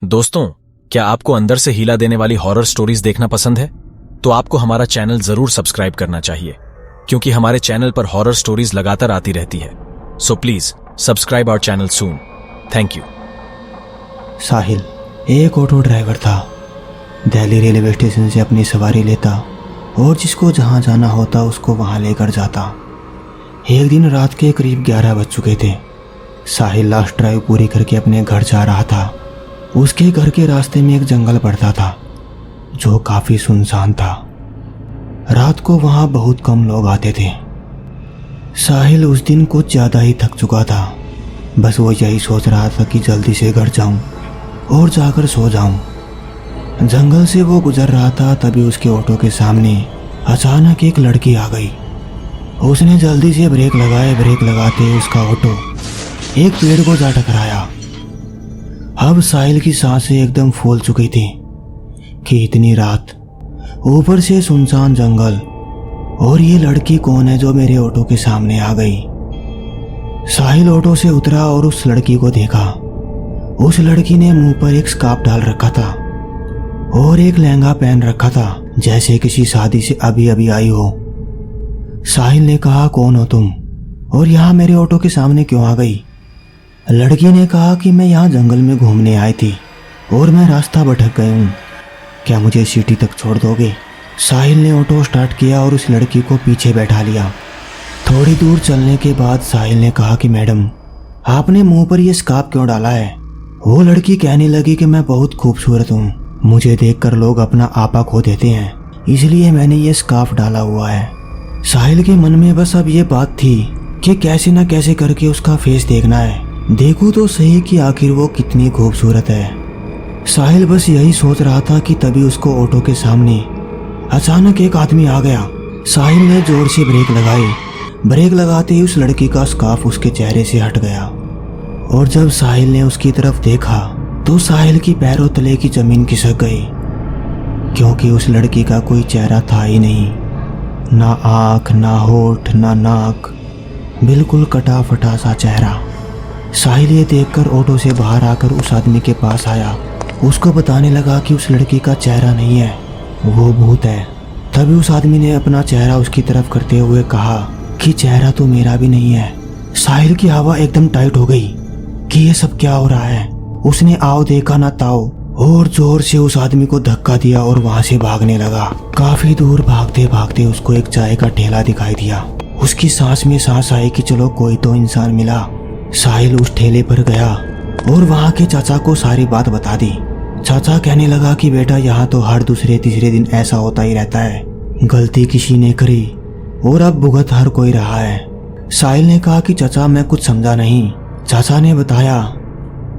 दोस्तों, क्या आपको अंदर से हिला देने वाली हॉरर स्टोरीज देखना पसंद है? तो आपको हमारा चैनल जरूर सब्सक्राइब करना चाहिए, क्योंकि हमारे चैनल पर हॉरर स्टोरीज लगातार आती रहती है। So please subscribe our channel soon. Thank you. Sahil एक ऑटो ड्राइवर था। दिल्ली रेलवे स्टेशन से अपनी सवारी लेता और जिसको जहाँ जाना होता उसको वहाँ लेकर जाता। एक दिन रात के करीब 11 बज चुके थे। साहिल लास्ट ड्राइव पूरी करके अपने घर जा रहा था। उसके घर के रास्ते में एक जंगल पड़ता था जो काफ़ी सुनसान था। रात को वहाँ बहुत कम लोग आते थे। साहिल उस दिन कुछ ज़्यादा ही थक चुका था। बस वो यही सोच रहा था कि जल्दी से घर जाऊं और जाकर सो जाऊं। जंगल से वो गुजर रहा था, तभी उसके ऑटो के सामने अचानक एक लड़की आ गई। उसने जल्दी से ब्रेक लगाए। ब्रेक लगाते उसका ऑटो एक पेड़ को जा टकराया। अब साहिल की सांसें एकदम फूल चुकी थी कि इतनी रात, ऊपर से सुनसान जंगल, और ये लड़की कौन है जो मेरे ऑटो के सामने आ गई। साहिल ऑटो से उतरा और उस लड़की को देखा। उस लड़की ने मुंह पर एक स्कार्फ डाल रखा था और एक लहंगा पहन रखा था, जैसे किसी शादी से अभी अभी आई हो। साहिल ने कहा, कौन हो तुम और यहाँ मेरे ऑटो के सामने क्यों आ गई? लड़की ने कहा कि मैं यहाँ जंगल में घूमने आई थी और मैं रास्ता भटक गई हूँ। क्या मुझे सिटी तक छोड़ दोगे? साहिल ने ऑटो स्टार्ट किया और उस लड़की को पीछे बैठा लिया। थोड़ी दूर चलने के बाद साहिल ने कहा कि मैडम, आपने मुंह पर यह स्कार्फ क्यों डाला है? वो लड़की कहने लगी कि मैं बहुत खूबसूरत हूँ, मुझे देखकर लोग अपना आपा खो देते हैं, इसलिए मैंने ये स्कार्फ डाला हुआ है। साहिल के मन में बस अब ये बात थी कि कैसे न कैसे करके उसका फेस देखना है। देखूं तो सही कि आखिर वो कितनी खूबसूरत है। साहिल बस यही सोच रहा था कि तभी उसको ऑटो के सामने अचानक एक आदमी आ गया। साहिल ने जोर से ब्रेक लगाई। ब्रेक लगाते ही उस लड़की का स्कार्फ उसके चेहरे से हट गया और जब साहिल ने उसकी तरफ देखा तो साहिल की पैरों तले की जमीन खिसक गई, क्योंकि उस लड़की का कोई चेहरा था ही नहीं। ना आँख, ना होठ, ना नाक, बिल्कुल कटा फटा सा चेहरा। साहिल ये देखकर ऑटो से बाहर आकर उस आदमी के पास आया। उसको बताने लगा कि उस लड़की का चेहरा नहीं है, वो भूत है। तभी उस आदमी ने अपना चेहरा उसकी तरफ करते हुए कहा कि चेहरा तो मेरा भी नहीं है। साहिल की हवा एकदम टाइट हो गई कि ये सब क्या हो रहा है। उसने आओ देखा ना ताओ और जोर से उस आदमी को धक्का दिया और वहां से भागने लगा। काफी दूर भागते भागते उसको एक चाय का ठेला दिखाई दिया। उसकी सांस में सांस आई कि चलो कोई तो इंसान मिला। साहिल उस ठेले पर गया और वहाँ के चाचा को सारी बात बता दी। चाचा कहने लगा कि बेटा, यहाँ तो हर दूसरे तीसरे दिन ऐसा होता ही रहता है। गलती किसी ने करी और अब भुगत हर कोई रहा है। साहिल ने कहा कि चाचा मैं कुछ समझा नहीं। चाचा ने बताया,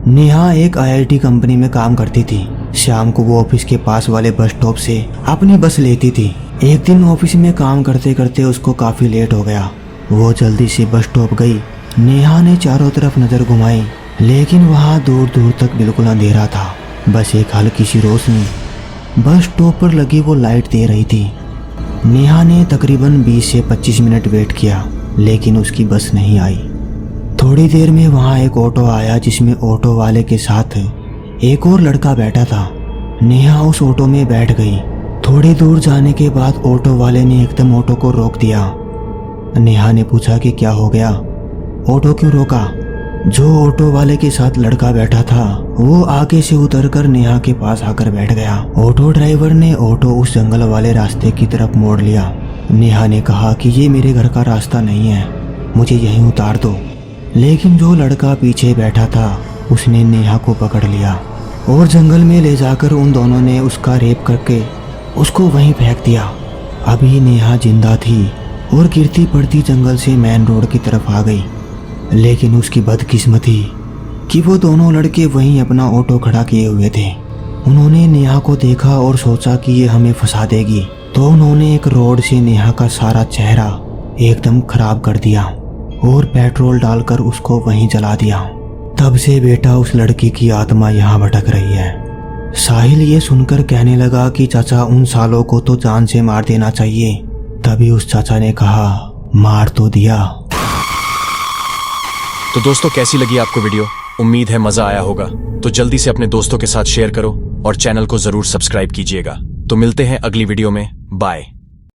नेहा एक IIT कंपनी में काम करती थी। शाम को वो ऑफिस के पास वाले बस स्टॉप से अपनी बस लेती थी। एक दिन ऑफिस में काम करते करते उसको काफी लेट हो गया। वो जल्दी से बस स्टॉप गई। नेहा ने चारों तरफ नजर घुमाई, लेकिन वहाँ दूर दूर तक बिल्कुल अंधेरा था। बस एक हल्की सी रोशनी बस स्टॉप पर लगी वो लाइट दे रही थी। नेहा ने तकरीबन 20 से 25 मिनट वेट किया, लेकिन उसकी बस नहीं आई। थोड़ी देर में वहाँ एक ऑटो आया, जिसमें ऑटो वाले के साथ एक और लड़का बैठा था। नेहा उस ऑटो में बैठ गई। थोड़ी दूर जाने के बाद ऑटो वाले ने एकदम ऑटो को रोक दिया। नेहा ने पूछा कि क्या हो गया, ऑटो क्यों रोका? जो ऑटो वाले के साथ लड़का बैठा था वो आगे से उतरकर नेहा के पास आकर बैठ गया। ऑटो ड्राइवर ने ऑटो उस जंगल वाले रास्ते की तरफ मोड़ लिया। नेहा ने कहा कि ये मेरे घर का रास्ता नहीं है, मुझे यहीं उतार दो। लेकिन जो लड़का पीछे बैठा था उसने नेहा को पकड़ लिया और जंगल में ले जाकर उन दोनों ने उसका रेप करके उसको वहीं फेंक दिया। अभी नेहा जिंदा थी और गिरती पड़ती जंगल से मेन रोड की तरफ आ गई। लेकिन उसकी बदकिस्मती कि वो दोनों लड़के वहीं अपना ऑटो खड़ा किए हुए थे। उन्होंने नेहा को देखा और सोचा कि ये हमें फंसा देगी, तो उन्होंने एक रोड से नेहा का सारा चेहरा एकदम खराब कर दिया और पेट्रोल डालकर उसको वहीं जला दिया। तब से बेटा उस लड़की की आत्मा यहाँ भटक रही है। साहिल ये सुनकर कहने लगा कि चाचा, उन सालों को तो जान से मार देना चाहिए। तभी उस चाचा ने कहा, मार तो दिया। तो दोस्तों, कैसी लगी आपको वीडियो? उम्मीद है मजा आया होगा, तो जल्दी से अपने दोस्तों के साथ शेयर करो और चैनल को जरूर सब्सक्राइब कीजिएगा। तो मिलते हैं अगली वीडियो में। बाय।